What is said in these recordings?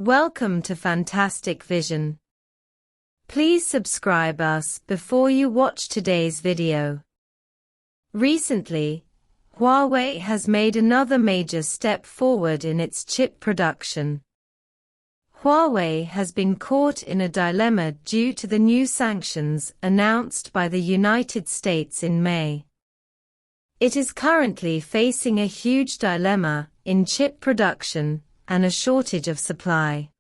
Welcome to Fantastic Vision. Please subscribe us before you watch today's video. Recently, Huawei has made another major step forward in its chip production. Huawei has been caught in a dilemma due to the new sanctions announced by the United States in May. It is currently facing a huge dilemma in chip production and a shortage of supply.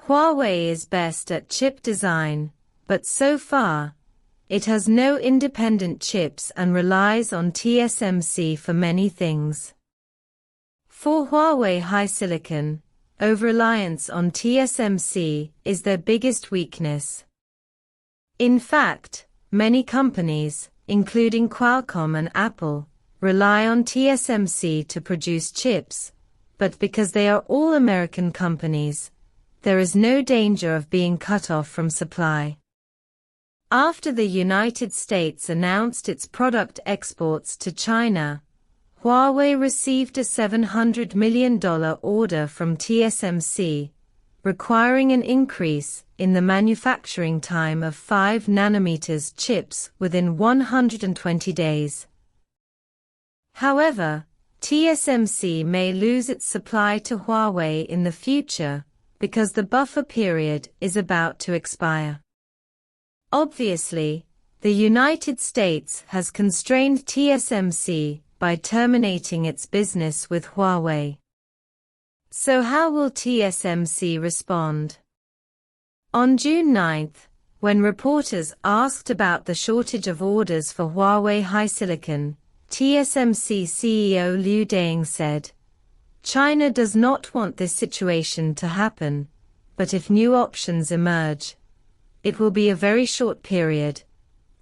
Huawei is best at chip design, but so far, it has no independent chips and relies on TSMC for many things. For Huawei HiSilicon, over-reliance on TSMC is their biggest weakness. In fact, many companies, including Qualcomm and Apple, rely on TSMC to produce chips, but because they are all American companies, there is no danger of being cut off from supply. After the United States announced its product exports to China, Huawei received a $700 million order from TSMC, requiring an increase in the manufacturing time of 5 nanometers chips within 120 days. However, TSMC may lose its supply to Huawei in the future because the buffer period is about to expire. Obviously, the United States has constrained TSMC by terminating its business with Huawei. So how will TSMC respond? On June 9, when reporters asked about the shortage of orders for Huawei HiSilicon, TSMC CEO Liu Deng said, "China does not want this situation to happen, but if new options emerge, it will be a very short period,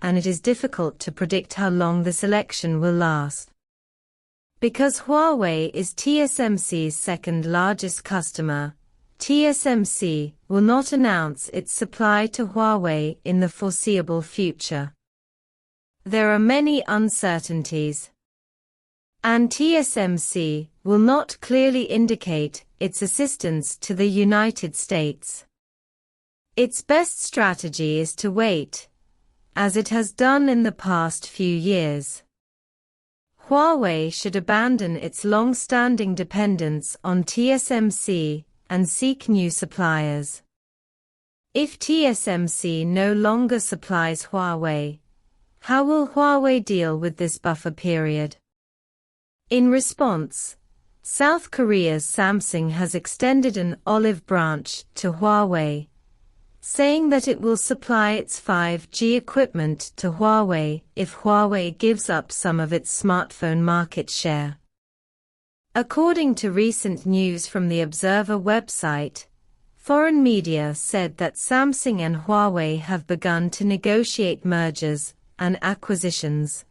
and it is difficult to predict how long this election will last." Because Huawei is TSMC's second largest customer, TSMC will not announce its supply to Huawei in the foreseeable future. There are many uncertainties, and TSMC will not clearly indicate its assistance to the United States. Its best strategy is to wait, as it has done in the past few years. Huawei should abandon its long-standing dependence on TSMC and seek new suppliers. If TSMC no longer supplies Huawei, how will Huawei deal with this buffer period? In response, South Korea's Samsung has extended an olive branch to Huawei, saying that it will supply its 5G equipment to Huawei if Huawei gives up some of its smartphone market share. According to recent news from the Observer website, foreign media said that Samsung and Huawei have begun to negotiate mergers and acquisitions.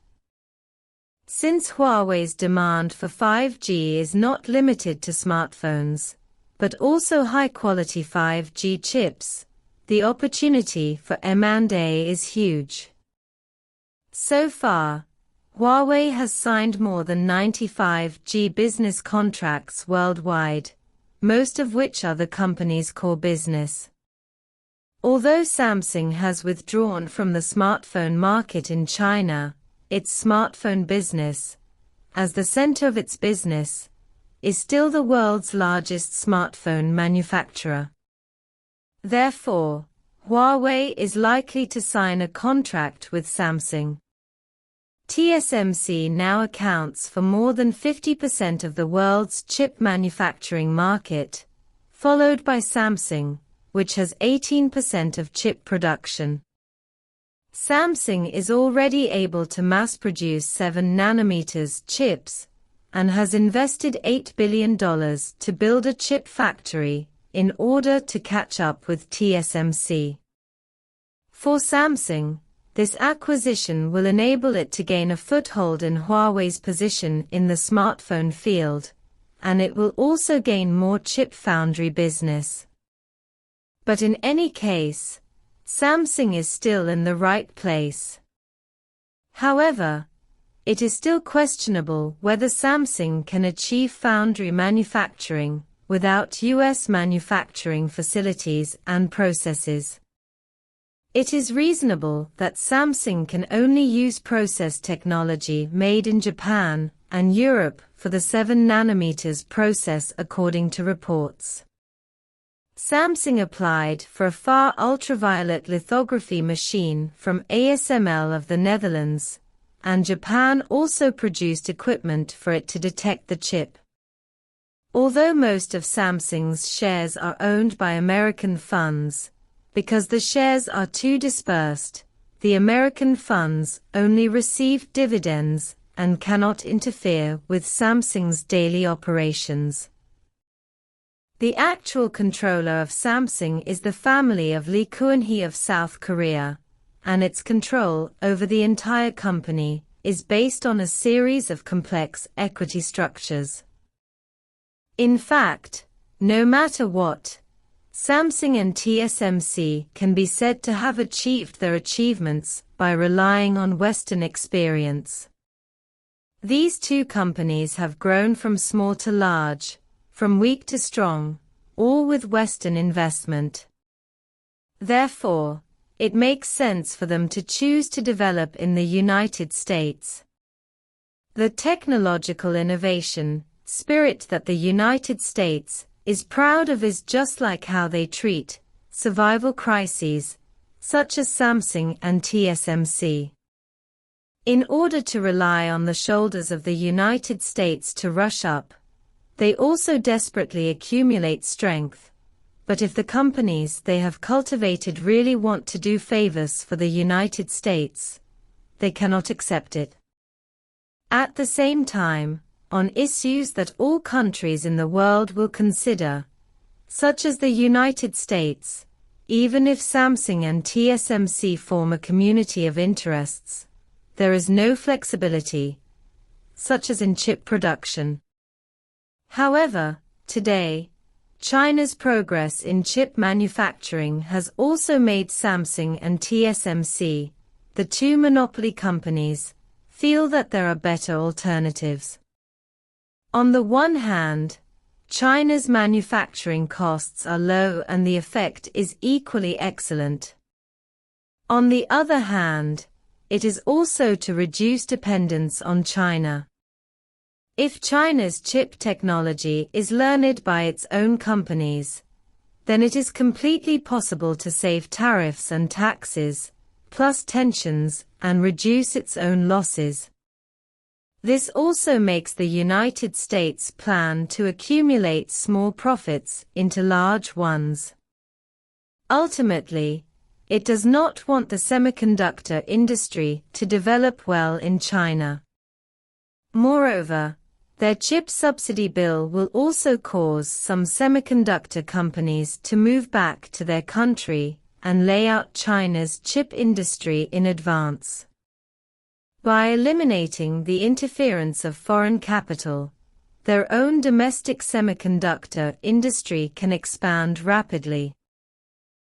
Since Huawei's demand for 5G is not limited to smartphones, but also high-quality 5G chips, the opportunity for M&A is huge. So far, Huawei has signed more than 95G business contracts worldwide, most of which are the company's core business. Although Samsung has withdrawn from the smartphone market in China, its smartphone business, as the center of its business, is still the world's largest smartphone manufacturer. Therefore, Huawei is likely to sign a contract with Samsung. TSMC now accounts for more than 50% of the world's chip manufacturing market, followed by Samsung, which has 18% of chip production. Samsung is already able to mass-produce 7 nanometers chips, and has invested $8 billion to build a chip factory in order to catch up with TSMC. For Samsung, this acquisition will enable it to gain a foothold in Huawei's position in the smartphone field, and it will also gain more chip foundry business. But in any case, Samsung is still in the right place. However, it is still questionable whether Samsung can achieve foundry manufacturing without US manufacturing facilities and processes. It is reasonable that Samsung can only use process technology made in Japan and Europe for the 7 nanometers process according to reports. Samsung applied for a far ultraviolet lithography machine from ASML of the Netherlands, and Japan also produced equipment for it to detect the chip. Although most of Samsung's shares are owned by American funds, because the shares are too dispersed, the American funds only receive dividends and cannot interfere with Samsung's daily operations. The actual controller of Samsung is the family of Lee Kuan-hee of South Korea, and its control over the entire company is based on a series of complex equity structures. In fact, no matter what, Samsung and TSMC can be said to have achieved their achievements by relying on Western experience. These two companies have grown from small to large, from weak to strong, all with Western investment. Therefore, it makes sense for them to choose to develop in the United States. The technological innovation spirit that the United States is proud of is just like how they treat survival crises, such as Samsung and TSMC. In order to rely on the shoulders of the United States to rush up, they also desperately accumulate strength, but if the companies they have cultivated really want to do favors for the United States, they cannot accept it. At the same time, on issues that all countries in the world will consider, such as the United States, even if Samsung and TSMC form a community of interests, there is no flexibility, such as in chip production. However, today, China's progress in chip manufacturing has also made Samsung and TSMC, the two monopoly companies, feel that there are better alternatives. On the one hand, China's manufacturing costs are low and the effect is equally excellent. On the other hand, it is also to reduce dependence on China. If China's chip technology is learned by its own companies, then it is completely possible to save tariffs and taxes, plus tensions, and reduce its own losses. This also makes the United States plan to accumulate small profits into large ones. Ultimately, it does not want the semiconductor industry to develop well in China. Moreover, their chip subsidy bill will also cause some semiconductor companies to move back to their country and lay out China's chip industry in advance. By eliminating the interference of foreign capital, their own domestic semiconductor industry can expand rapidly.